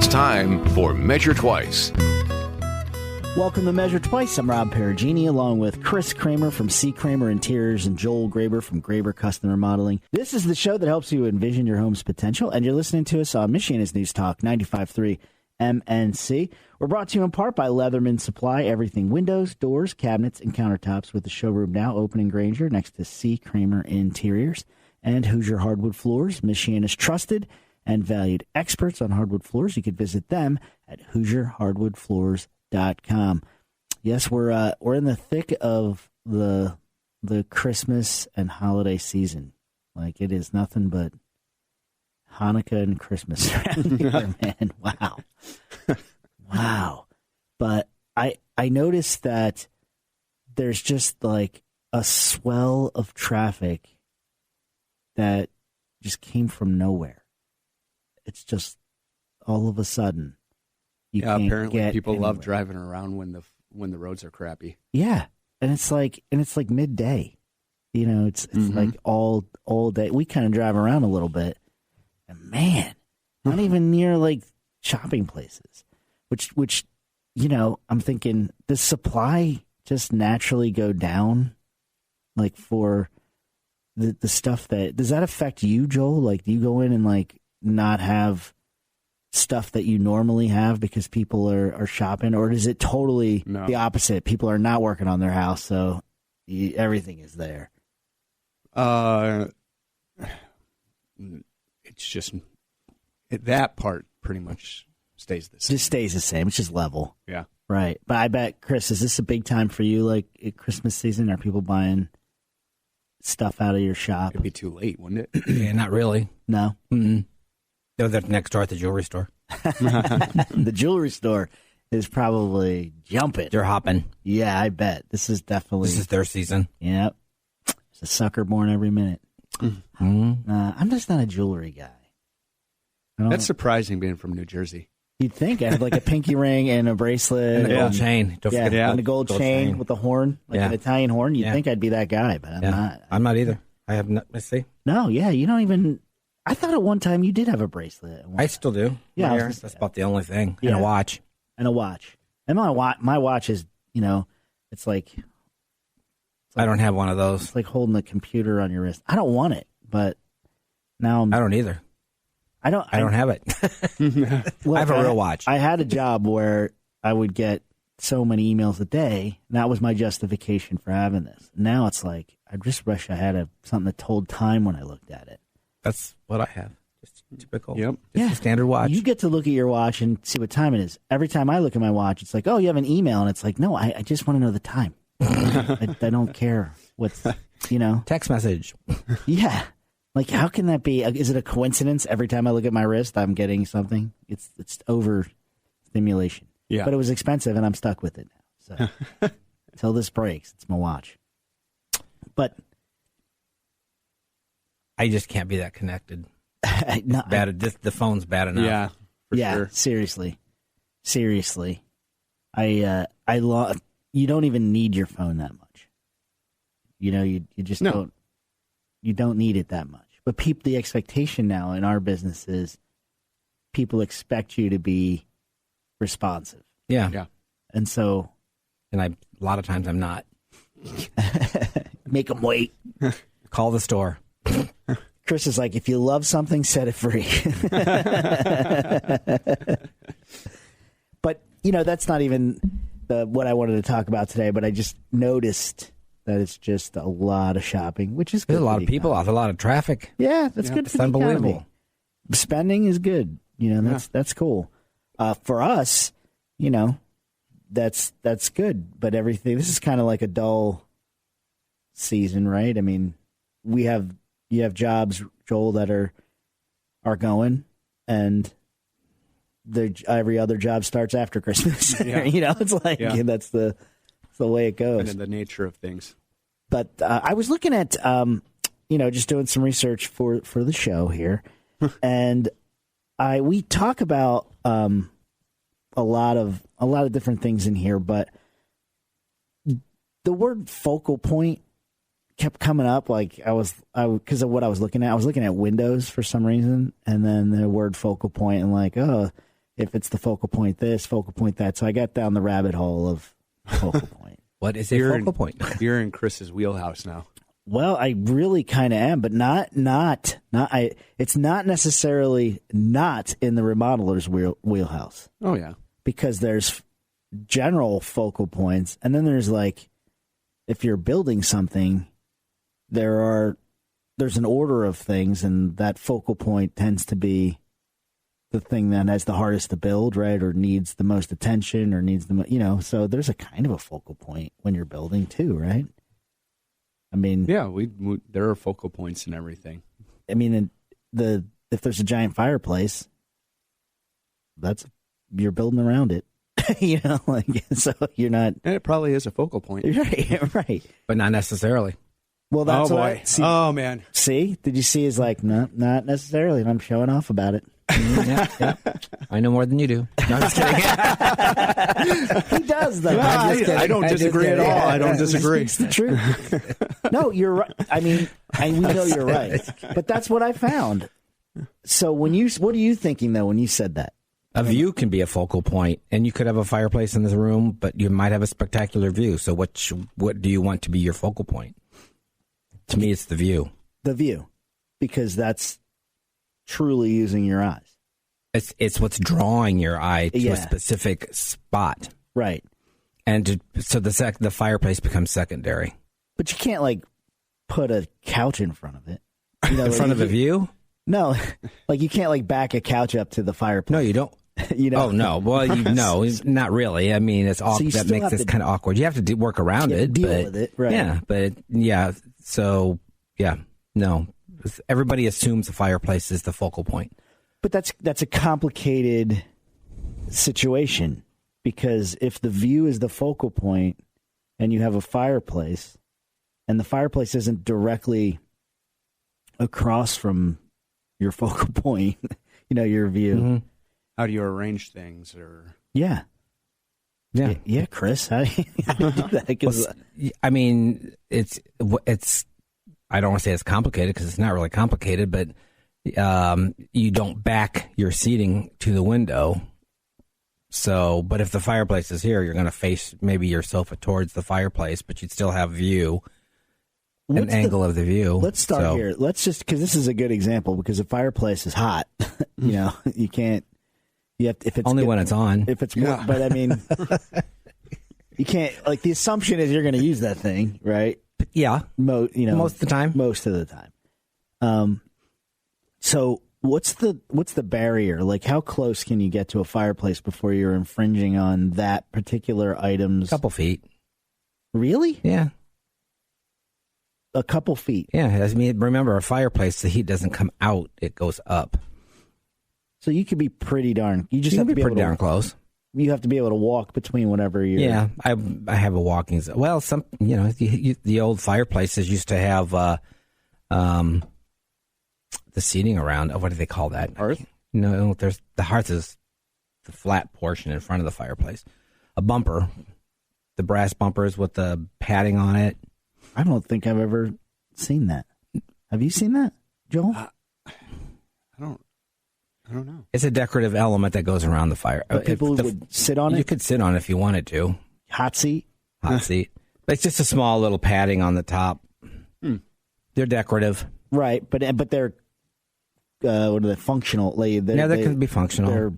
It's time for Measure Twice. Welcome to Measure Twice. I'm Rob Perugini, along with Chris Kramer from C. Kramer Interiors and Joel Graber from Graber Custom Remodeling. This is the show that helps you envision your home's potential, and you're listening to us on Michiana's News Talk 95.3 MNC. We're brought to you in part by Leatherman Supply, everything windows, doors, cabinets, and countertops, with the showroom now open in Granger next to C. Kramer Interiors. And Hoosier Hardwood Floors, Michiana's trusted and valued experts on hardwood floors. You could visit them at HoosierHardwoodFloors.com. Yes, we're in the thick of the Christmas and holiday season. Like, it is nothing but Hanukkah and Christmas around here, man. Wow. Wow. But I noticed that there's just like a swell of traffic that just came from nowhere. It's just all of a sudden you can't apparently get people anywhere. love driving around when the roads are crappy. Yeah, and it's like midday. You know, it's like all day. We kind of drive around a little bit, and man, not even near like shopping places. Which you know, I'm thinking, does supply just naturally go down? Like for the stuff does that affect you, Joel? Like, do you go in and like not have stuff that you normally have because people are shopping, or is it totally the opposite? People are not working on their house, so everything is there. It's just that part pretty much stays the same. Just stays the same. It's just level. Yeah. Right. But I bet, Chris, is this a big time for you, like at Christmas season? Are people buying stuff out of your shop? It'd be too late, wouldn't it? Yeah, not really. No? Mm-mm. They're next door at the jewelry store. The jewelry store is probably jumping. They're hopping. Yeah, I bet. This is their season. Yep. There's a sucker born every minute. Mm-hmm. I'm just not a jewelry guy. That's surprising, being from New Jersey. You'd think I have like a pinky ring and a bracelet. And a gold chain. Don't forget and a gold chain with a horn, like an Italian horn. You'd think I'd be that guy, but I'm not. I'm not either. I have not. Let's see. No, you don't even. I thought at one time you did have a bracelet. I still do. Yeah. That's about the only thing. And a watch. And a watch. And my watch is, it's like I don't have one of those. It's like holding the computer on your wrist. I don't want it, but now I don't either. I don't have it. Look, I have a real watch. I had a job where I would get so many emails a day, and that was my justification for having this. Now it's like, I just wish I had something that told time when I looked at it. That's what I have. Just typical. Yep. Just a standard watch. You get to look at your watch and see what time it is. Every time I look at my watch, it's like, oh, you have an email. And it's like, no, I just want to know the time. I don't care what's, Text message. Yeah. Like, how can that be? Is it a coincidence? Every time I look at my wrist, I'm getting something. It's over stimulation. Yeah. But it was expensive, and I'm stuck with it now. So until this breaks, it's my watch. But I just can't be that connected. No, the phone's bad enough. Yeah. Sure. Seriously. You don't even need your phone that much. You just don't. You don't need it that much. But the expectation now in our business is people expect you to be responsive. Yeah. Yeah. And so, and a lot of times I'm not. Make them wait. Call the store. Chris is like, if you love something, set it free. But, that's not even what I wanted to talk about today, but I just noticed that it's just a lot of shopping, which is good. There's a lot of people out, a lot of traffic. Yeah, that's good for the unbelievable. economy. Spending is good. That's cool. For us, that's good. But this is kind of like a dull season, right? I mean, you have jobs, Joel, that are going, and every other job starts after Christmas. Yeah. It's like that's the way it goes. And in the nature of things. But I was looking at, just doing some research for the show here, and we talk about a lot of different things in here, but the word focal point kept coming up. Like because of what I was looking at. I was looking at Windows for some reason, and then the word focal point, and like, oh, if it's the focal point this, focal point that. So I got down the rabbit hole of focal point. What is a focal point? You're in Chris's wheelhouse now. Well, I really kind of am, but it's not necessarily not in the remodeler's wheelhouse. Oh, yeah. Because there's general focal points, and then there's like, if you're building something, there's an order of things, and that focal point tends to be the thing that has the hardest to build, right, or needs the most attention, or needs the so there's a kind of a focal point when you're building too, right? I mean, yeah, there are focal points and everything. I mean, if there's a giant fireplace, you're building around it, so you're not. And it probably is a focal point, right? But not necessarily. Well, that's oh man, see, did you see? Is like not necessarily, and I'm showing off about it. Yeah. I know more than you do. No, I'm just kidding. He does, though. I don't disagree at all. I don't disagree. It's the truth. No, you're right. I mean, we know you're right, but that's what I found. So what are you thinking though when you said that? A view can be a focal point, and you could have a fireplace in this room, but you might have a spectacular view. So what do you want to be your focal point? To me, it's the view. The view, because that's truly using your eyes. It's what's drawing your eye to a specific spot, right? And so the fireplace becomes secondary. But you can't like put a couch in front of it. In front of a view? No, like you can't like back a couch up to the fireplace. No, you don't. Oh no! Well, no, not really. I mean, it's awkward. So that makes this kind of awkward. You have to work around it, deal with it, right? Yeah, but yeah. So yeah, no. Everybody assumes the fireplace is the focal point. But that's a complicated situation, because if the view is the focal point and you have a fireplace and the fireplace isn't directly across from your focal point, your view. Mm-hmm. How do you arrange things? Or yeah, Chris, how do you do that? Well, I mean, it's. I don't want to say it's complicated, because it's not really complicated, but you don't back your seating to the window. So, but if the fireplace is here, you're going to face maybe your sofa towards the fireplace, but you'd still have view. An angle of the view. Let's start here. Let's just, because this is a good example, because the fireplace is hot. You can't. You have to, if it's only when it's on. If it's more, but I mean, you can't. Like the assumption is you're going to use that thing, right? Yeah. Most of the time. Most of the time. So what's the barrier? Like, how close can you get to a fireplace before you're infringing on that particular item's? A couple feet. Really? Yeah. A couple feet. Yeah. I mean, remember, a fireplace, the heat doesn't come out; it goes up. So you could be pretty darn. You just you have can to be pretty able to, darn close. You have to be able to walk between whatever you're. Yeah, I have a walking zone. Well, the old fireplaces used to have the seating around. What do they call that? Hearth? No, there's the hearth is the flat portion in front of the fireplace. A bumper, the brass bumpers with the padding on it. I don't think I've ever seen that. Have you seen that, Joel? I don't know. It's a decorative element that goes around the fire. People would sit on it? You could sit on it if you wanted to. Hot seat? Hot seat. It's just a small little padding on the top. They're decorative. Right, but they're what are they, functional? They can be functional. They're,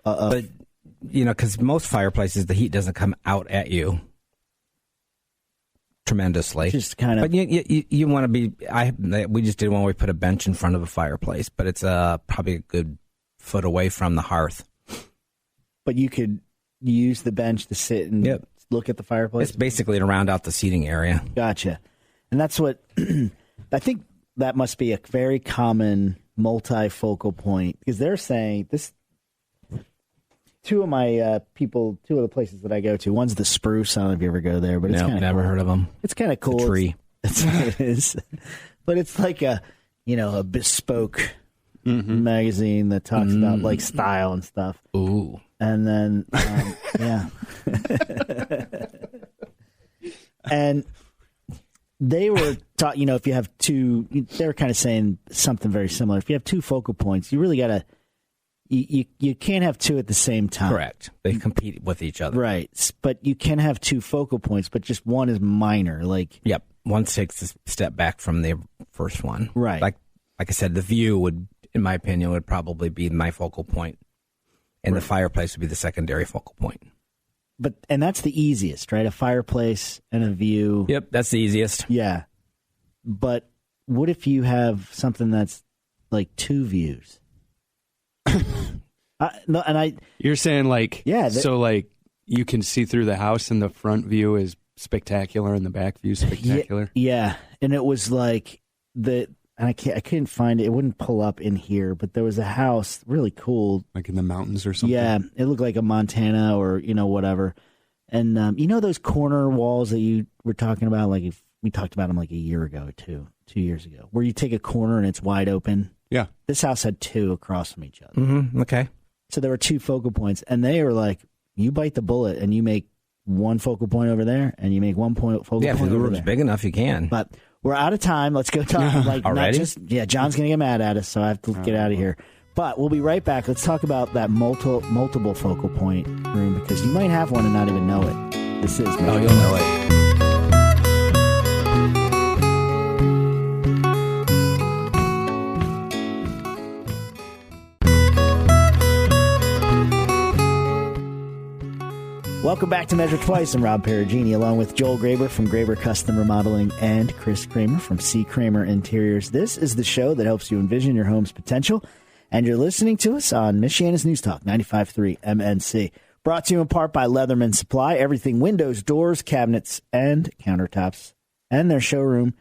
but, because most fireplaces, the heat doesn't come out at you tremendously. Just kind of. But you want to be. We just did one where we put a bench in front of a fireplace, but it's probably a good foot away from the hearth. But you could use the bench to sit and look at the fireplace? It's basically to round out the seating area. Gotcha. And that's what I think that must be a very common multifocal point, because they're saying this. Two of the places that I go to, one's the Spruce. I don't know if you ever go there, but it's kind of never heard of them. It's kind of cool. It's a tree. It is. But it's like a bespoke magazine that talks about like style and stuff. Ooh. And then, yeah. And they were taught, if you have two, they were kind of saying something very similar. If you have two focal points, you really got to, You can't have two at the same time. Correct. They compete with each other. Right. But you can have two focal points, but just one is minor. Like, yep. One takes a step back from the first one. Right. Like I said, the view would, in my opinion, would probably be my focal point, and the fireplace would be the secondary focal point. And that's the easiest, right? A fireplace and a view. Yep, that's the easiest. Yeah. But what if you have something that's like two views? You're saying like, so like you can see through the house and the front view is spectacular and the back view spectacular. Yeah. And it was like I couldn't find it. It wouldn't pull up in here, but there was a house really cool. Like in the mountains or something? Yeah. It looked like a Montana or, whatever. And those corner walls that you were talking about, like if we talked about them like a year ago or 2 years ago, where you take a corner and it's wide open. Yeah. This house had two across from each other. Mm-hmm. Okay. So there were two focal points, and they were like, you bite the bullet and you make one focal point over there, and you make one focal point over there. Yeah, if the room's big enough, you can. But we're out of time. Let's go talk. Like, already? John's going to get mad at us, so I have to get out of here. But we'll be right back. Let's talk about that multiple focal point room, because you might have one and not even know it. This is. Oh, you'll know it. Welcome back to Measure Twice. I'm Rob Perugini, along with Joel Graber from Graber Custom Remodeling and Chris Kramer from C. Kramer Interiors. This is the show that helps you envision your home's potential, and you're listening to us on Michiana's News Talk 95.3 MNC. Brought to you in part by Leatherman Supply. Everything windows, doors, cabinets, and countertops. And their showroom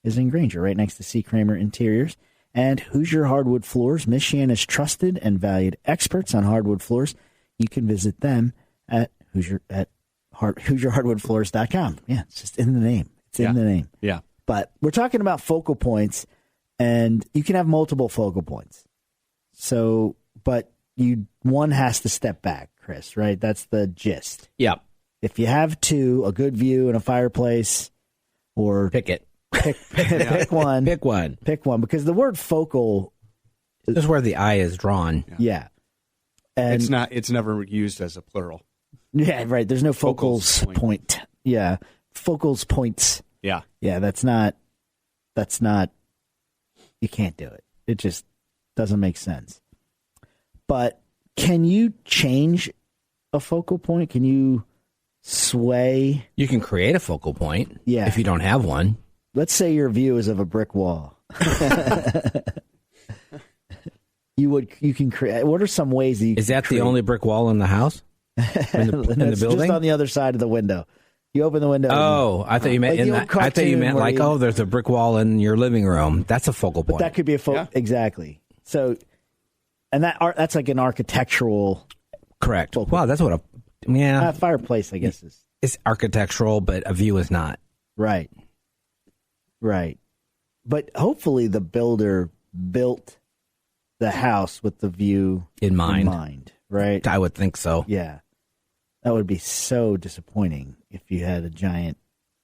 is in Granger, right next to C. Kramer Interiors. And Hoosier Hardwood Floors, Michiana's trusted and valued experts on hardwood floors. You can visit them at HoosierHardwoodFloors.com. Yeah, it's just in the name. It's in the name. Yeah. But we're talking about focal points, and you can have multiple focal points. So, but one has to step back, Chris, right? That's the gist. Yeah. If you have two, a good view and a fireplace, or pick it. Pick one. Pick one. Pick one, because the word focal is where the eye is drawn. Yeah. And it's never used as a plural. Yeah, right. There's no focals point. Yeah. Focals points. Yeah. Yeah, that's not, you can't do it. It just doesn't make sense. But can you change a focal point? Can you sway? You can create a focal point. Yeah. If you don't have one. Let's say your view is of a brick wall. You can create. What are some ways that you Is can that create? the only brick wall in the house? In the building? Just on the other side of the window. You open the window. Oh, I thought you meant I thought you meant like, there's a brick wall in your living room. That's a focal point. That could be a focal. Yeah. Exactly. So, and that's like an architectural. Correct. Wow, that's what a fireplace, I guess, is. It's architectural, but a view is not. Right. Right. But hopefully the builder built the house with the view in mind, right? I would think so. Yeah. That would be so disappointing if you had a giant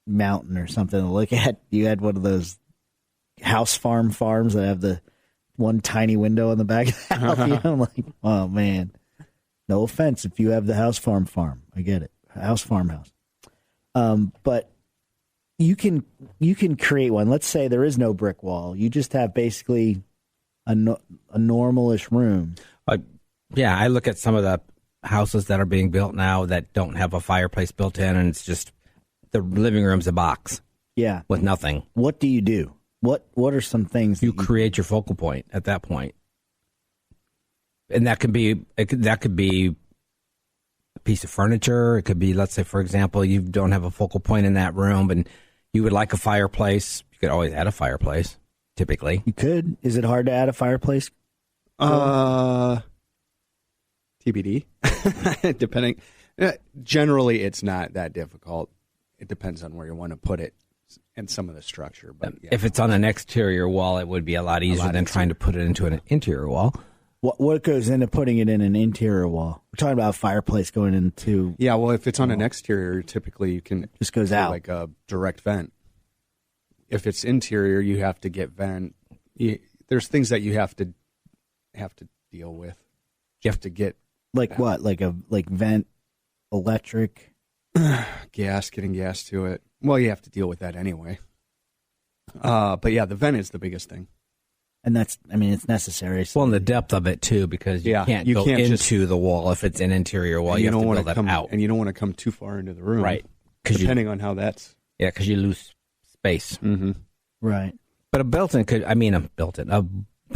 mountain or something to look at. You had one of those farms that have the one tiny window in the back of the house. You know, I'm like, oh, man. No offense if you have the farm. I get it. Farmhouse. But you can create one. Let's say there is no brick wall. You just have basically a normalish room. Yeah, I look at some of the houses that are being built now that don't have a fireplace built in, and it's just the living room's a box. Yeah, with nothing. What do you do? What are some things you create your focal point at that point? And that could be a piece of furniture. It could be, let's say, for example, you don't have a focal point in that room, and you would like a fireplace. You could always add a fireplace. Typically, you could. Is it hard to add a fireplace? TBD. Depending. Generally, it's not that difficult. It depends on where you want to put it and some of the structure. But if it's on an exterior wall, it would be a lot easier than trying to put it into an interior wall. What goes into putting it in an interior wall? We're talking about a fireplace going into. Yeah, well, if it's on an exterior, typically you can just goes out like a direct vent. If it's interior, you have to get vent. There's things that you have to deal with. You have to get Like what? Like vent, electric, getting gas to it. Well, you have to deal with that anyway. But yeah, the vent is the biggest thing. and it's necessary. So Well, and the depth of it too, because you Yeah, can't you go can't into just- the wall if it's an interior wall. And You, don't have to want build to that come out, and you don't want to come too far into the room, right? Because Depending on how that's. you lose space. Mm-hmm. right. But a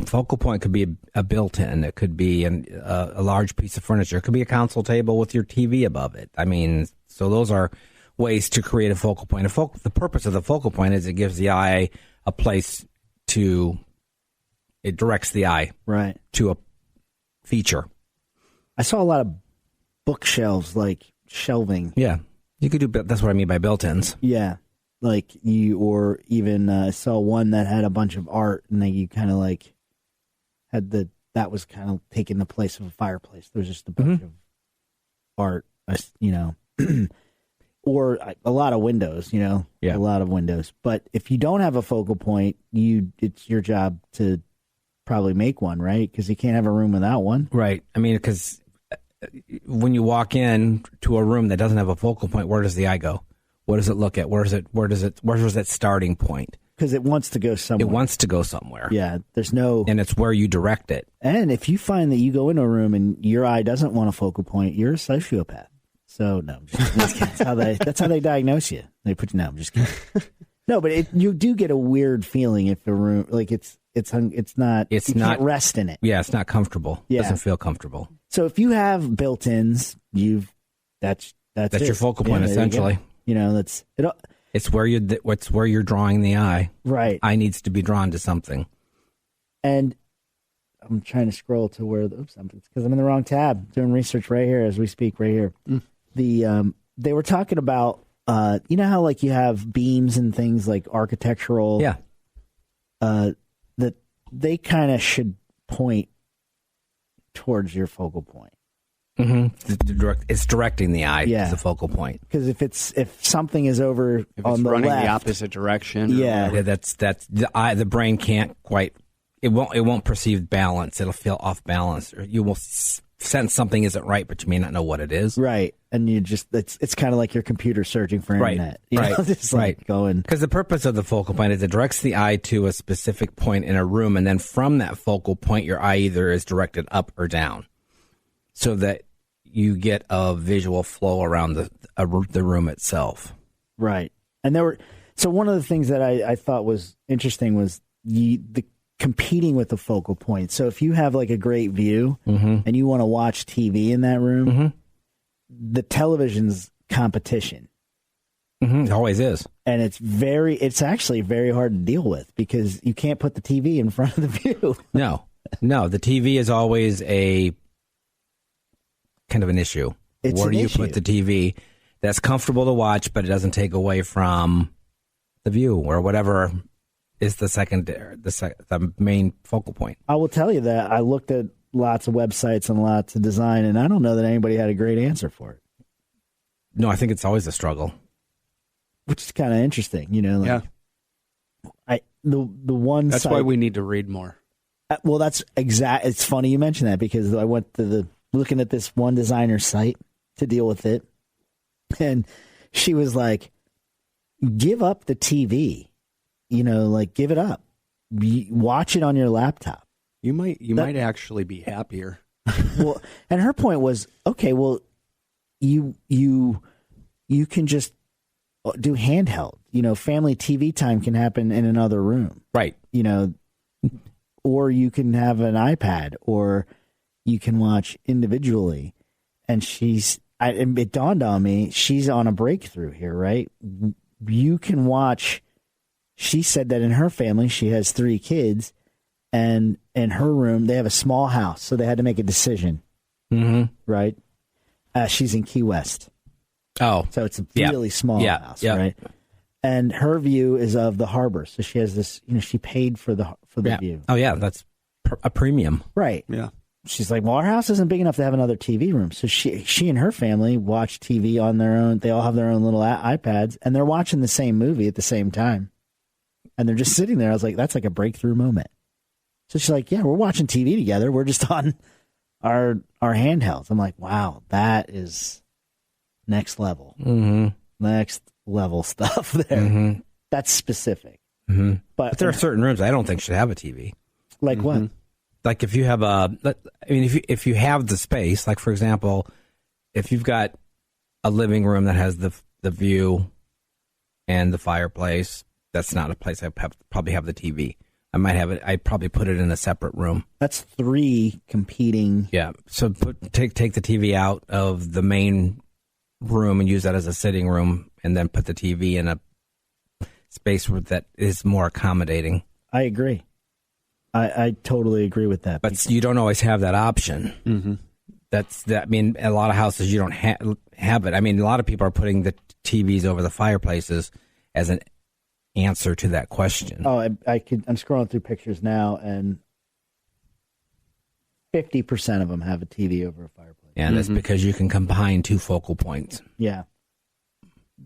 focal point could be a built-in. It could be a large piece of furniture. It could be a console table with your TV above it. I mean, so those are ways to create a focal point. The purpose of the focal point is it gives the eye a place it directs the eye Right. to a feature. I saw a lot of bookshelves, like shelving. Yeah, you could do. That's what I mean by built-ins. Yeah. Like or even I saw one that had a bunch of art, and then you kind of like that was kind of taking the place of a fireplace. There was just a bunch of art, or a lot of windows, Yeah. a lot of windows. But if you don't have a focal point, it's your job to probably make one, right? Because you can't have a room without one. Right. I mean, because when you walk in to a room that doesn't have a focal point, where does the eye go? What does it look at? Where's that starting point? Because it wants to go somewhere. It wants to go somewhere. Yeah, there's no. And it's where you direct it. And if you find that you go into a room and your eye doesn't want a focal point, you're a sociopath. So no, I'm just kidding. That's how they diagnose you. They put you. No, I'm just kidding. No, but you do get a weird feeling if the room not. You can't rest in it. Yeah, it's not comfortable. Yeah. It doesn't feel comfortable. So if you have built-ins, that's your focal point, there you go. essentially. That's it. It's where you're drawing the eye. Right. Eye needs to be drawn to something. And I'm trying to scroll to where because I'm in the wrong tab. Doing research right here as we speak. Right here. They were talking about how like you have beams and things like architectural. Yeah. That they kind of should point towards your focal point. Mm-hmm. It's directing the eye Yeah. to the focal point. Because if something is over If on it's the running left, the opposite direction. Yeah. Yeah, that's the eye. The brain can't quite. It won't perceive balance. It'll feel off balance, or you will sense something isn't right, but you may not know what it is. right, and you just it's kind of like your computer searching for Right. internet, Right. Just Right. like going. Because the purpose of the focal point is it directs the eye to a specific point in a room, and then from that focal point, your eye either is directed up or down, so that you get a visual flow around the room itself. Right. And so one of the things that I thought was interesting was the competing with the focal point. So if you have like a great view and you want to watch TV in that room, the television's competition. Mm-hmm. It always is. And it's actually very hard to deal with because you can't put the TV in front of the view. No, the TV is always a kind of an issue. It's Where an do you issue. put the TV that's comfortable to watch, but it doesn't take away from the view or whatever is the main focal point. I will tell you that I looked at lots of websites and lots of design, and I don't know that anybody had a great answer for it, No, I think it's always a struggle. which is kind of interesting. Yeah. The one That's site, why we need to read more. well, that's exact. It's funny you mention that because I went to looking at this one designer's site to deal with it, and she was like, "Give up the TV, like give it up. Watch it on your laptop." You might actually be happier. Well, and her point was, okay, well, you can just do handheld. Family TV time can happen in another room. Right. Or you can have an iPad, or you can watch individually. And it dawned on me, she's on a breakthrough here, right? You can watch. She said that in her family, she has 3 kids, and in her room, they have a small house, so they had to make a decision, right? She's in Key West. Oh, So it's a really small house, yeah. right? And her view is of the harbor. So she has this, she paid for the view. Oh, yeah, that's a premium. Right. Yeah. She's like, well, our house isn't big enough to have another TV room. So she and her family watch TV on their own. They all have their own little iPads, and they're watching the same movie at the same time. And they're just sitting there. I was like, that's like a breakthrough moment. So she's like, yeah, we're watching TV together. We're just on our handhelds. I'm like, wow, that is next level. Mm-hmm. Next level stuff there. Mm-hmm. That's specific. Mm-hmm. But there are certain rooms I don't think should have a TV. Like what? Like if you have if you have the space, like for example, if you've got a living room that has the view and the fireplace, that's not a place I probably have the TV. I might have it. I'd probably put it in a separate room. That's 3 competing. Yeah. So take the TV out of the main room and use that as a sitting room, and then put the TV in a space that is more accommodating. I agree. I totally agree with that. But you don't always have that option. Mm-hmm. I mean, a lot of houses you don't have it. I mean, a lot of people are putting the TVs over the fireplaces as an answer to that question. Oh, I'm scrolling through pictures now, and 50% of them have a TV over a fireplace. And that's because you can combine 2 focal points. Yeah.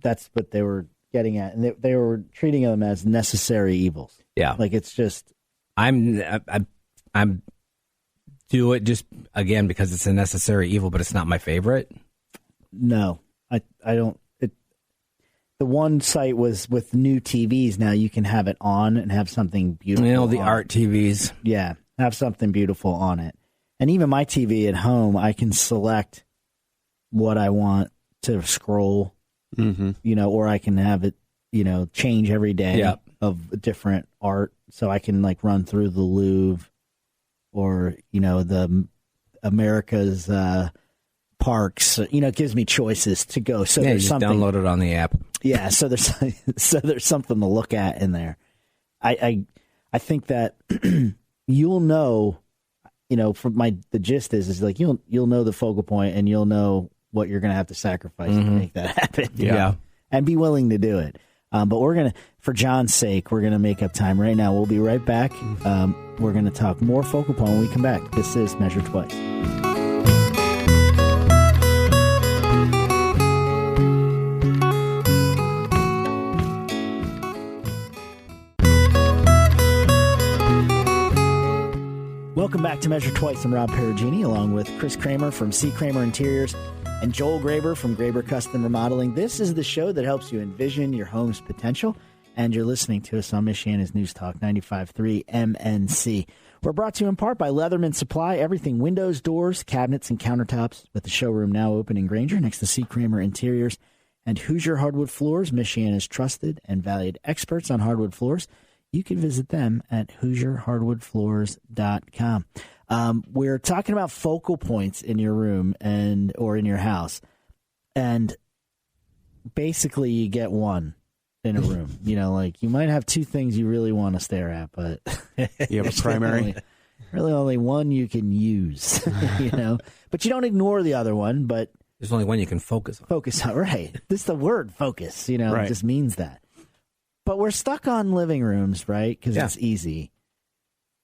That's what they were getting at. And they were treating them as necessary evils. Yeah. Like it's just... I'm do it just, again, because it's a necessary evil, but it's not my favorite. No. I don't... The one site was with new TVs. Now you can have it on and have something beautiful. You know, the art TVs. Yeah. Have something beautiful on it. And even my TV at home, I can select what I want to scroll, or I can have it, change every day of different art. So I can like run through the Louvre or, the America's parks. It gives me choices to go. So yeah, there's just something. download it on the app. Yeah. So there's something to look at in there. I think that you'll know. From the gist is like you'll know the focal point and you'll know what you're going to have to sacrifice to make that happen. Yeah. And be willing to do it. But for John's sake, we're going to make up time right now. We'll be right back. We're going to talk more focal point when we come back. This is Measure Twice. Welcome back to Measure Twice. I'm Rob Perugini, along with Chris Kramer from C. Kramer Interiors and Joel Graber from Graber Custom Remodeling. This is the show that helps you envision your home's potential, and you're listening to us on Michiana's News Talk 95.3 MNC. We're brought to you in part by Leatherman Supply, everything windows, doors, cabinets, and countertops, with the showroom now open in Granger next to C. Kramer Interiors and Hoosier Hardwood Floors, Michiana's trusted and valued experts on hardwood floors. You can visit them at HoosierHardwoodFloors.com. We're talking about focal points in your room or in your house. And basically you get one in a room. Like you might have 2 things you really want to stare at, but you have a primary. Really only one you can use, But you don't ignore the other one, but there's only one you can focus on. Focus on, right. This is the word focus, right. It just means that. But we're stuck on living rooms, right? Because it's easy.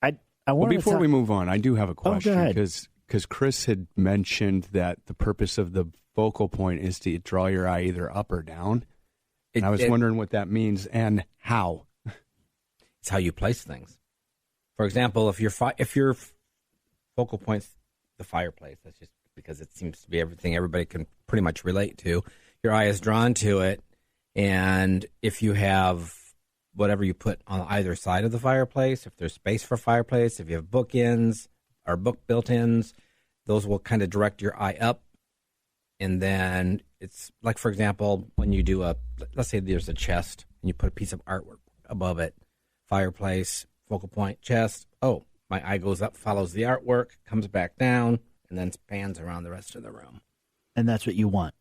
I want before we move on, I do have a question because Chris had mentioned that the purpose of the focal point is to draw your eye either up or down. And I was wondering what that means and how. It's how you place things. For example, if your focal point's the fireplace, that's just because it seems to be everything everybody can pretty much relate to. Your eye is drawn to it. And if you have whatever you put on either side of the fireplace, if there's space for fireplace, if you have bookends or book built-ins, those will kind of direct your eye up. And then it's like, for example, when you do let's say there's a chest and you put a piece of artwork above it, fireplace, focal point, chest. Oh, my eye goes up, follows the artwork, comes back down, and then spans around the rest of the room. And that's what you want.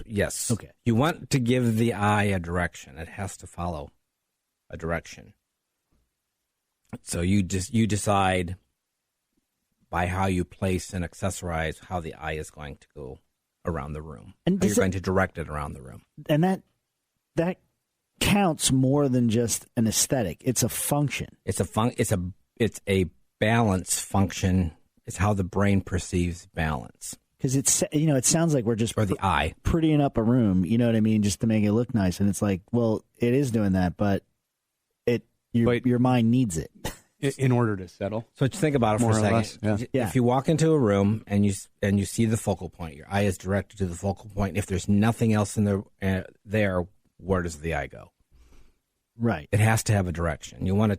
Yes. Okay. You want to give the eye a direction. It has to follow a direction. So you decide by how you place and accessorize how the eye is going to go around the room. And how you're going to direct it around the room. And that counts more than just an aesthetic. It's a function. It's a balance function. It's how the brain perceives balance. Because it sounds like we're just the eye prettying up a room, you know what I mean, just to make it look nice. And it's like, well, it is doing that, but your mind needs it. in order to settle. So just think about it for a More or second. less, yeah. Yeah. If you walk into a room and you see the focal point, your eye is directed to the focal point. If there's nothing else in there, where does the eye go? Right. It has to have a direction. You want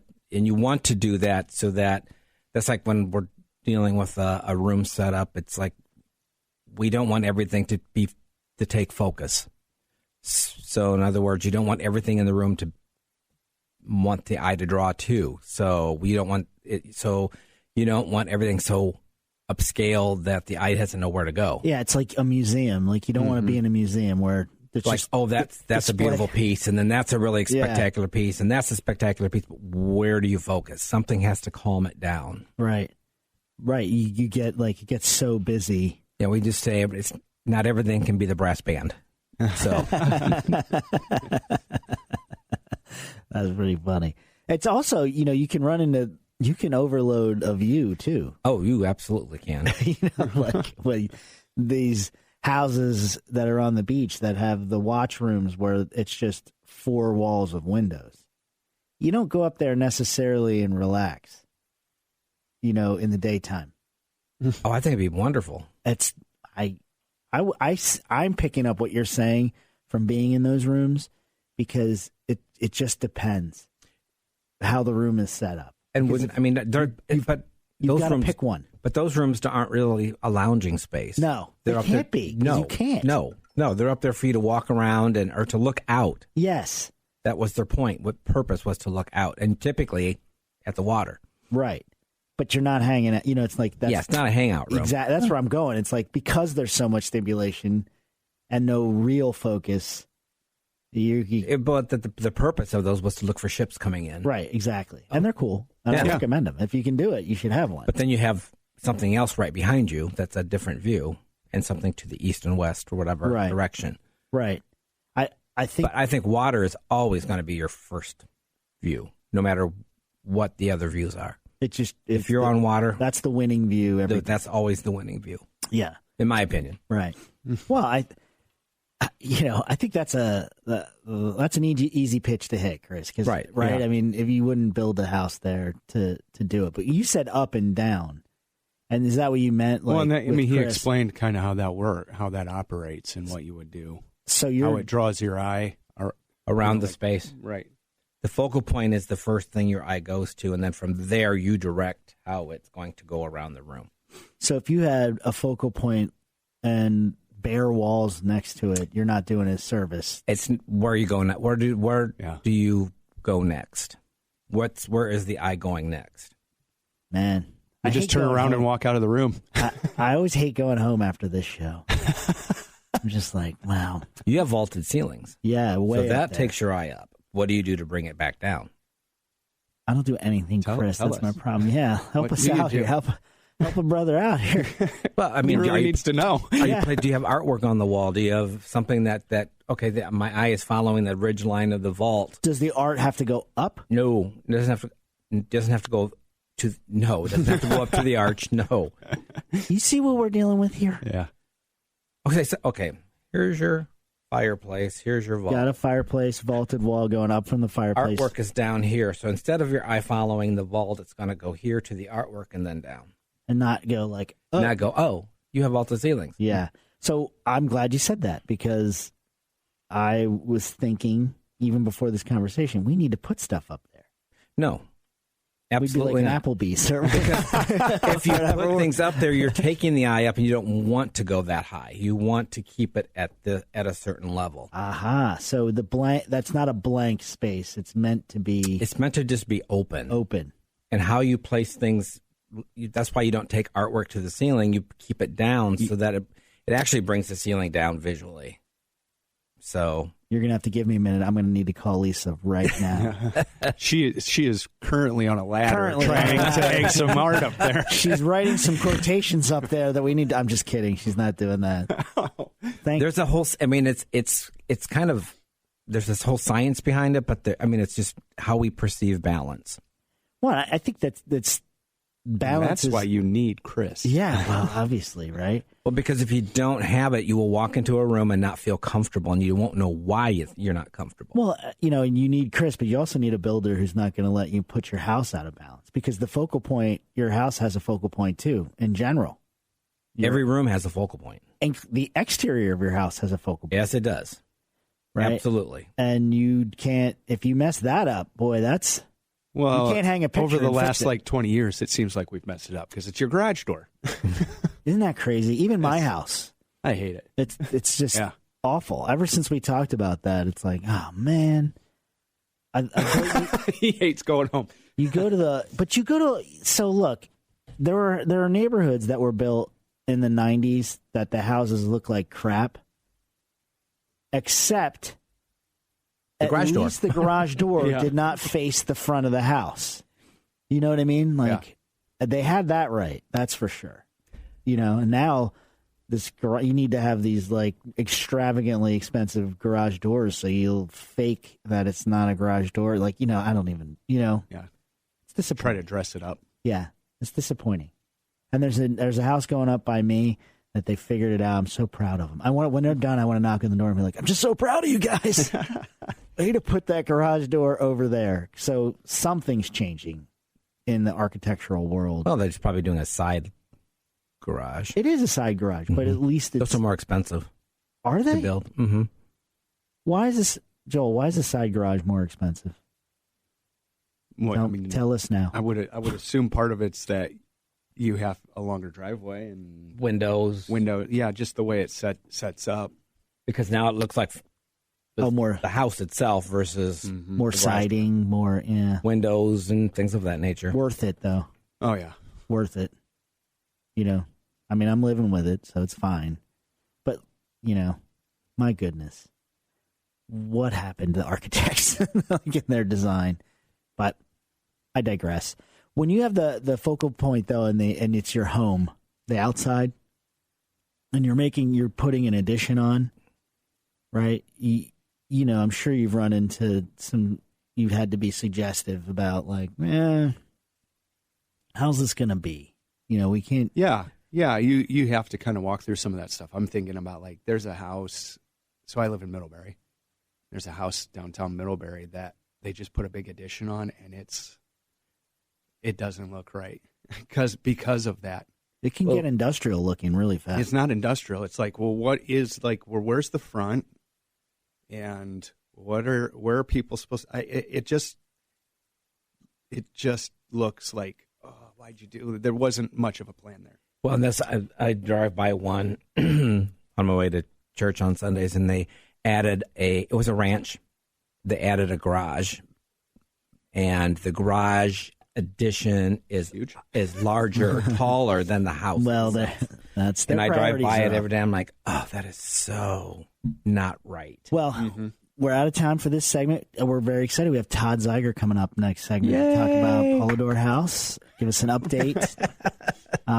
to do that so that's like when we're dealing with a room setup. It's like we don't want everything to take focus. So in other words, you don't want everything in the room to want the eye to draw to. So we don't want it. So you don't want everything so upscale that the eye doesn't know where to go. Yeah, it's like a museum. Like you don't want to be in a museum where it's Like, just that's a display. beautiful piece, and then that's a really Yeah. spectacular piece, and that's a spectacular piece. But where do you focus? Something has to calm it down. Right. Right. You get like it gets so busy. Yeah, we just say it's not everything can be the brass band. So That's pretty funny. It's also, you can overload a view too. oh, you absolutely can. Like when these houses that are on the beach that have the watch rooms where it's just 4 walls of windows. You don't go up there necessarily and relax, in the daytime. Oh, I think it'd be wonderful. I'm picking up what you're saying from being in those rooms because it just depends how the room is set up. And Because you've those got to rooms pick one. But those rooms aren't really a lounging space. No, They're they up there- can't be. 'Cause No, you can't. No, they're up there for you to walk around or to look out. Yes, That was their point. What purpose was to look out, and typically at the water. right. But you're not hanging out. It's like that's It's not a hangout room. exactly. That's where I'm going. It's like because there's so much stimulation and no real focus. But the purpose of those was to look for ships coming in. Right, exactly, and they're cool. I Yeah. recommend them. If you can do it, you should have one. But then you have something else right behind you that's a different view, and something to the east and west or whatever Right. direction. Right. I think But I think water is always going to be your first view, no matter what the other views are. it's just If you're on water, that's the winning view. that's always the winning view, Yeah. in my opinion. Right. Well, I think that's an easy pitch to hit, Chris. Right, Right. yeah. I mean, if you wouldn't build a house there to do it, but you said up and down, and is that what you meant? Like, Well, and with he Chris? explained kind of how that operates, and what you would do, So how you're it draws your eye. Around the space. Right. The focal point is the first thing your eye goes to, and then from there you direct how it's going to go around the room. so if you had a focal point and bare walls next to it, you're not doing a service. It's where you go next. Where Yeah. do you go next? Where is the eye going next? Man, You just turn around and walk out of the room. I always hate going home after this show. I'm just like, wow. You have vaulted ceilings, Yeah, way so up that there. takes your eye up. What do you do to bring it back down? I don't do anything, Tell Chris. That's us. my problem. Yeah, help What us do you out here. do? Help a brother out here. Well, I He mean, really needs to know. do you have artwork on the wall? Do you have something that my eye is following the ridge line of the vault? Does the art have to go up? No, it doesn't have to. It doesn't have to go to. No, it doesn't have to go up to the arch. No. You see what we're dealing with here? Yeah. Okay. Here's your fireplace. Here's your vault. Got a fireplace, vaulted wall going up from the fireplace. Artwork is down here. So instead of your eye following the vault, it's going to go here to the artwork and then down. And not go like, oh. Not go, oh, you have vaulted ceilings. Yeah. So I'm glad you said that because I was thinking, even before this conversation, we need to put stuff up there. No. We'd be Absolutely like not. an Applebee's. Or If you put things up there, you're taking the eye up and you don't want to go that high. You want to keep it at a certain level. Aha. So the blank, that's not a blank space. It's meant to be It's meant to just be open. open. And how you place things, that's why you don't take artwork to the ceiling. You keep it down so that it actually brings the ceiling down visually. So You're going to have to give me a minute. I'm going to need to call Lisa right now. She is currently on a ladder Currently trying on a to ladder. hang some art up there. She's writing some quotations up there that we need to, I'm just kidding. She's not doing that. there's a whole, I mean, it's kind of, there's this whole science behind it, but it's just how we perceive balance. Well, I think that's balance. That's why you need Chris. Yeah, well, obviously, right? Well, because if you don't have it, you will walk into a room and not feel comfortable, and you won't know why you're not comfortable. Well, you need Chris, but you also need a builder who's not going to let you put your house out of balance, because the focal point, your house has a focal point too, in general. Every room has a focal point. And the exterior of your house has a focal point. Yes, it does. Right? Absolutely. And you can't, if you mess that up, boy, that's... Well, you can't hang a picture over the and last fix it. 20 years, it seems like we've messed it up because it's your garage door. Isn't that crazy? Even my house. I hate it. It's just awful. Ever since we talked about that, it's like, oh, man. He hates going home. So look, there are neighborhoods that were built in the 90s that the houses look like crap, except the garage door. At least the garage door did not face the front of the house. You know what I mean? Like, they had that right. That's for sure. And now you need to have these like extravagantly expensive garage doors, so you'll fake that it's not a garage door. Like, I don't even, Yeah. It's disappointing. Try to dress it up. Yeah, it's disappointing. And there's a house going up by me that they figured it out. I'm so proud of them. When they're done, I want to knock on the door and be like, I'm just so proud of you guys. I need to put that garage door over there. So something's changing in the architectural world. Well, they're just probably doing a side garage. It is a side garage, but at least it's... Those are more expensive. Are they? To build. Mm-hmm. Why is this, Joel, why is the side garage more expensive? Tell us now. I would assume part of it's that you have a longer driveway and windows. Yeah, just the way it sets up. Because now it looks like the house itself versus more siding, more windows and things of that nature. Worth it though. Oh yeah, worth it. I'm living with it, so it's fine. But my goodness, what happened to the architects in their design? But I digress. When you have the focal point though, and it's your home, the outside, and you're putting an addition on, right? I'm sure you've run into you've had to be suggestive about like, how's this going to be? We can't. Yeah. You have to kind of walk through some of that stuff. I'm thinking about like, there's a house. So I live in Middlebury. There's a house downtown Middlebury that they just put a big addition on, and it doesn't look right because of that. It can get industrial looking really fast. It's not industrial. It's like, well, where's the front, and where are people supposed to? It just looks like, oh, why'd you do? There wasn't much of a plan there. Well, and I drive by one on my way to church on Sundays, and they added it was a ranch. They added a garage, and the garage addition is huge, is larger, taller than the house. Well, that's their and I drive by it up. every day. I'm like, oh, that is so not right. Well, we're out of time for this segment. We're very excited. We have Todd Zeiger coming up next segment to talk about Polydor House. Give us an update.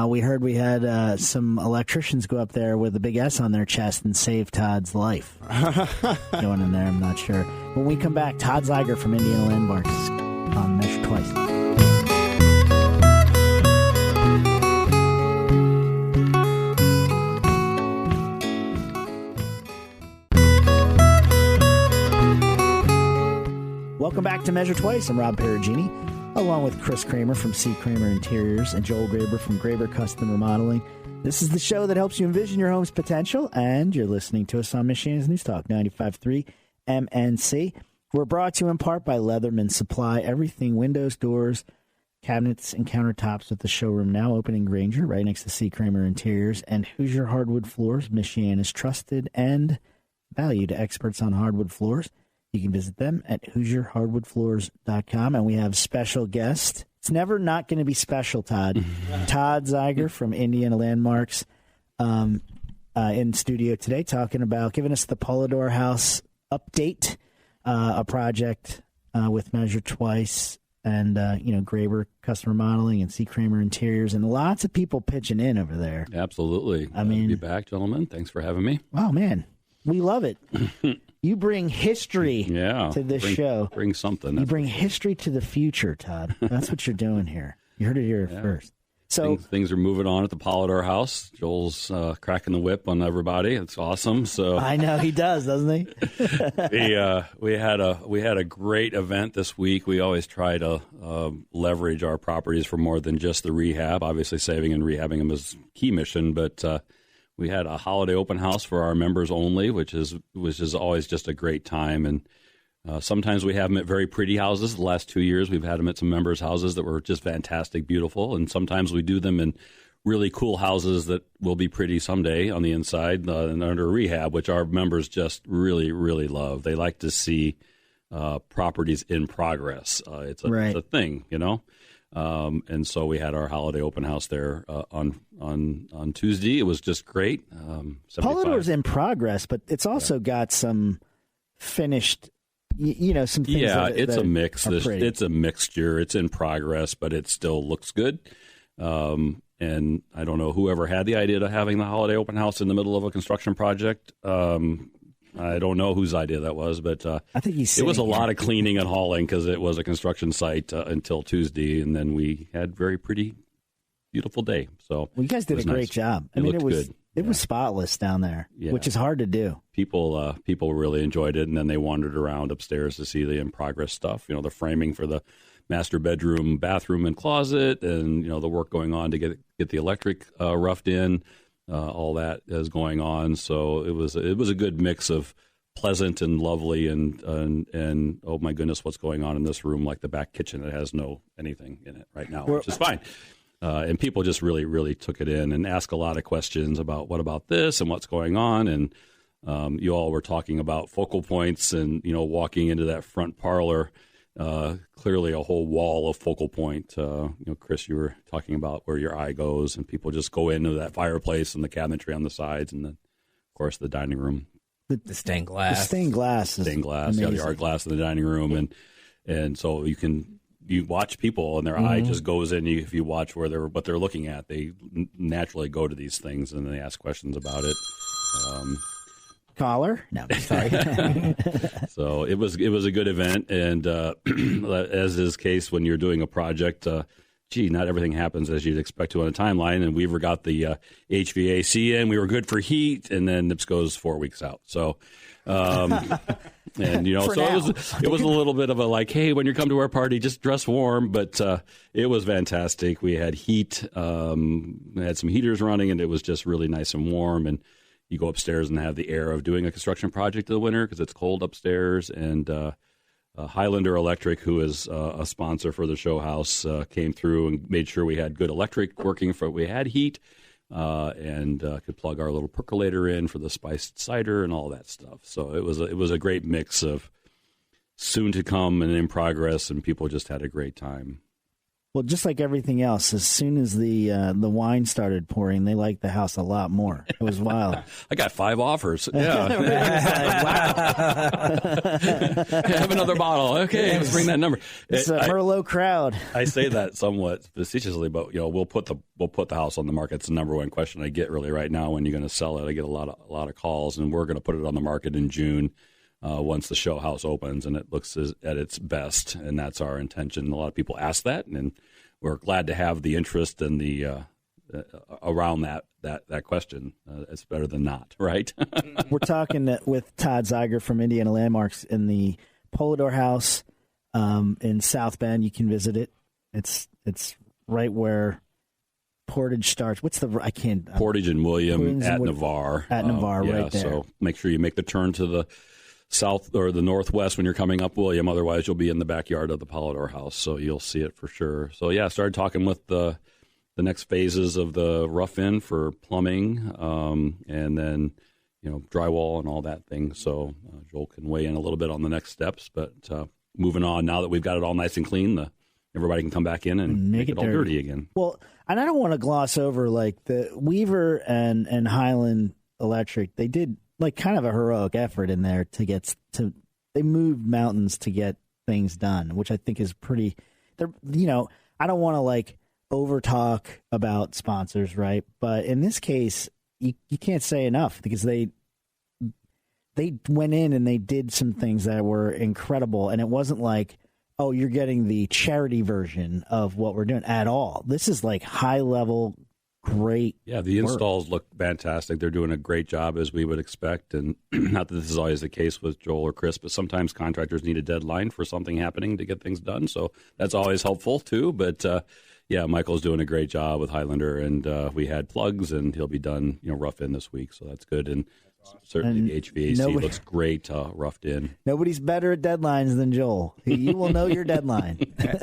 We heard we had some electricians go up there with a big S on their chest and save Todd's life. Going in there, I'm not sure. When we come back, Todd Zeiger from Indiana Landmarks on Measure Twice. Welcome back to Measure Twice. I'm Rob Perugini, along with Chris Kramer from C. Kramer Interiors and Joel Graber from Graber Custom Remodeling. This is the show that helps you envision your home's potential, and you're listening to us on Michiana's News Talk 95.3 MNC. We're brought to you in part by Leatherman Supply. Everything windows, doors, cabinets, and countertops with the showroom now open in Granger, right next to C. Kramer Interiors, and Hoosier Hardwood Floors, Michiana's trusted and valued experts on hardwood floors. You can visit them at HoosierHardwoodFloors.com. And we have special guest. It's never not going to be special, Todd. Todd Zeiger from Indiana Landmarks in studio today, talking about giving us the Polydor House update, a project with Measure Twice and, Graber Custom Remodeling and C. Kramer Interiors, and lots of people pitching in over there. Absolutely. Glad to be back, gentlemen. Thanks for having me. Oh, man. We love it. You bring history to this show. Bring something. You bring history to the future, Todd. That's what you're doing here. You heard it here first. So things are moving on at the Polidor house. Joel's cracking the whip on everybody. It's awesome. So I know he does, doesn't he? we had a great event this week. We always try to leverage our properties for more than just the rehab. Obviously, saving and rehabbing them is key mission, but we had a holiday open house for our members only, which is always just a great time. And sometimes we have them at very pretty houses. The last 2 years, we've had them at some members' houses that were just fantastic, beautiful. And sometimes we do them in really cool houses that will be pretty someday on the inside and under rehab, which our members just really, really love. They like to see properties in progress. It's a thing, you know. And so we had our holiday open house there on Tuesday. It was just great. Polidor's in progress, but it's also got some finished. Some things. Yeah, it's that a mix. It's a mixture. It's in progress, but it still looks good. And I don't know whoever had the idea of having the holiday open house in the middle of a construction project. I don't know whose idea that was, but I think it was a lot of cleaning and hauling because it was a construction site until Tuesday, and then we had very pretty, beautiful day. So you guys did a great job. I mean, it was good. It was spotless down there, which is hard to do. People really enjoyed it, and then they wandered around upstairs to see the in-progress stuff. You know, the framing for the master bedroom, bathroom, and closet, and the work going on to get the electric roughed in. All that is going on. So it was a good mix of pleasant and lovely, and oh my goodness, what's going on in this room? Like the back kitchen that has no anything in it right now, which is fine. And people just really, really took it in and asked a lot of questions about what about this and what's going on. And you all were talking about focal points and, walking into that front parlor, clearly a whole wall of focal point. Chris, you were talking about where your eye goes, and people just go into that fireplace and the cabinetry on the sides. And then, of course, the dining room. The stained glass. The stained glass is amazing. The art glass in the dining room. And so you watch people and their eye just goes in. If you watch what they're looking at, they naturally go to these things and they ask questions about it. Caller? No, sorry. So it was a good event, and as is case when you're doing a project, not everything happens as you'd expect to on a timeline. And Weaver got the HVAC in. We were good for heat, and then NIPS goes 4 weeks out. So. And it was a little bit of a like, hey, when you come to our party, just dress warm. But it was fantastic. We had heat, we had some heaters running, and it was just really nice and warm. And you go upstairs and have the air of doing a construction project in the winter because it's cold upstairs. And Highlander Electric, who is a sponsor for the show house, came through and made sure we had good electric working. We had heat. And could plug our little percolator in for the spiced cider and all that stuff. So it was a great mix of soon to come and in progress, and people just had a great time. Well, just like everything else, as soon as the wine started pouring, they liked the house a lot more. It was wild. I got 5 offers. Yeah. Have another bottle. Okay, let's bring that number. It's a Merlot crowd. I say that somewhat facetiously, but we'll put the house on the market. It's the number one question I get really right now. When you're going to sell it, I get a lot of calls, and we're going to put it on the market in June. Once the show house opens and it looks at its best, and that's our intention. A lot of people ask that, and we're glad to have the interest and the around that question. It's better than not, right? We're talking with Todd Zeiger from Indiana Landmarks in the Polidor House in South Bend. You can visit it. It's right where Portage starts. Portage and William at Navarre. At Navarre, right there. So make sure you make the turn to the south or the northwest when you're coming up William. Otherwise, you'll be in the backyard of the Polidor house, so you'll see it for sure. So yeah, started talking with the next phases of the rough-in for plumbing, and then drywall and all that thing. So Joel can weigh in a little bit on the next steps. But moving on, now that we've got it all nice and clean, everybody can come back in and make it all dirty again. Well, and I don't want to gloss over like the Weaver and Highland Electric. They did like kind of a heroic effort in there they moved mountains to get things done, which I think is pretty. I don't want to like over talk about sponsors, right? But in this case, you can't say enough because they went in and they did some things that were incredible, and it wasn't like, oh, you're getting the charity version of what we're doing at all. This is like high level, great. Yeah, the work. installs look fantastic. They're doing a great job, as we would expect. And not that this is always the case with Joel or Chris, but sometimes contractors need a deadline for something happening to get things done. So that's always helpful too. But yeah, Michael's doing a great job with Highlander, and we had plugs, and he'll be done, rough in this week. So that's good. And certainly the HVAC looks great roughed in. Nobody's better at deadlines than Joel. You will know your deadline.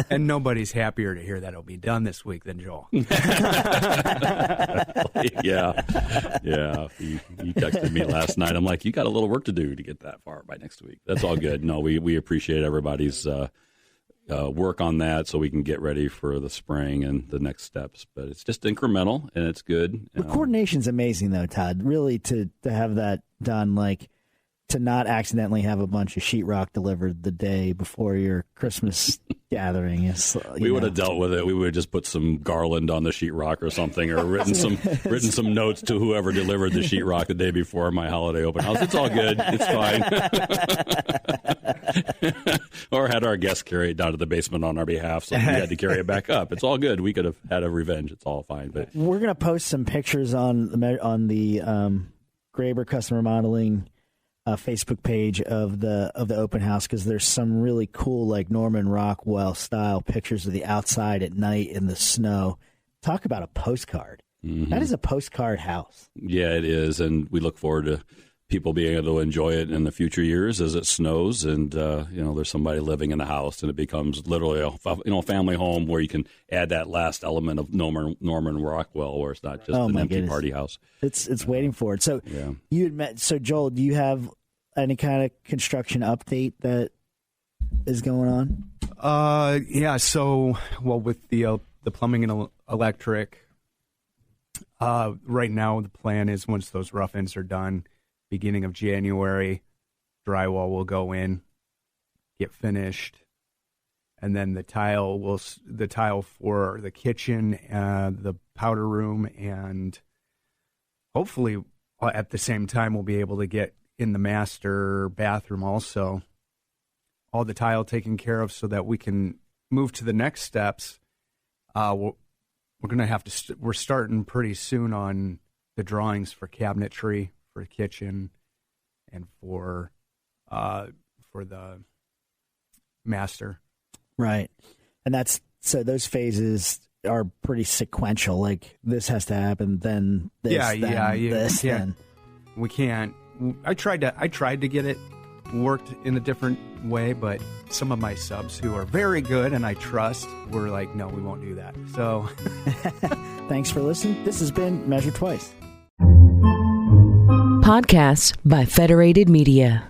And nobody's happier to hear that it'll be done this week than Joel. Yeah. He texted me last night. I'm like, you got a little work to do to get that far by next week. That's all good. No, we appreciate everybody's work on that so we can get ready for the spring and the next steps. But it's just incremental, and it's good. The coordination's amazing, though, Todd. Really, to have that done, like to not accidentally have a bunch of sheetrock delivered the day before your Christmas gathering is. We would have dealt with it. We would have just put some garland on the sheetrock or something, or written some notes to whoever delivered the sheetrock the day before my holiday open house. It's all good. It's fine. Or had our guests carry it down to the basement on our behalf, so we had to carry it back up. It's all good. We could have had a revenge. It's all fine. But we're gonna post some pictures on the Graber Customer Modeling Facebook page of the open house, because there's some really cool, like Norman Rockwell style pictures of the outside at night in the snow. Talk about a postcard. Mm-hmm. That is a postcard house. Yeah, it is, and we look forward to people being able to enjoy it in the future years as it snows, and there's somebody living in the house, and it becomes literally a family home where you can add that last element of Norman Rockwell, where it's not just an empty party house. It's waiting for it. So you had met. So Joel, do you have any kind of construction update that is going on? Yeah. So, with the plumbing and electric, right now the plan is once those rough ends are done, beginning of January, drywall will go in, get finished, and then the tile for the kitchen, the powder room, and hopefully at the same time we'll be able to get in the master bathroom also all the tile taken care of, so that we can move to the next steps. We're going to have to. We're starting pretty soon on the drawings for cabinetry, for the kitchen, and for the master. Right, and so those phases are pretty sequential. Like this has to happen, then this, this. Then we can't. I tried to get it worked in a different way, but some of my subs who are very good and I trust were like, no, we won't do that. So thanks for listening. This has been Measure Twice. Podcasts by Federated Media.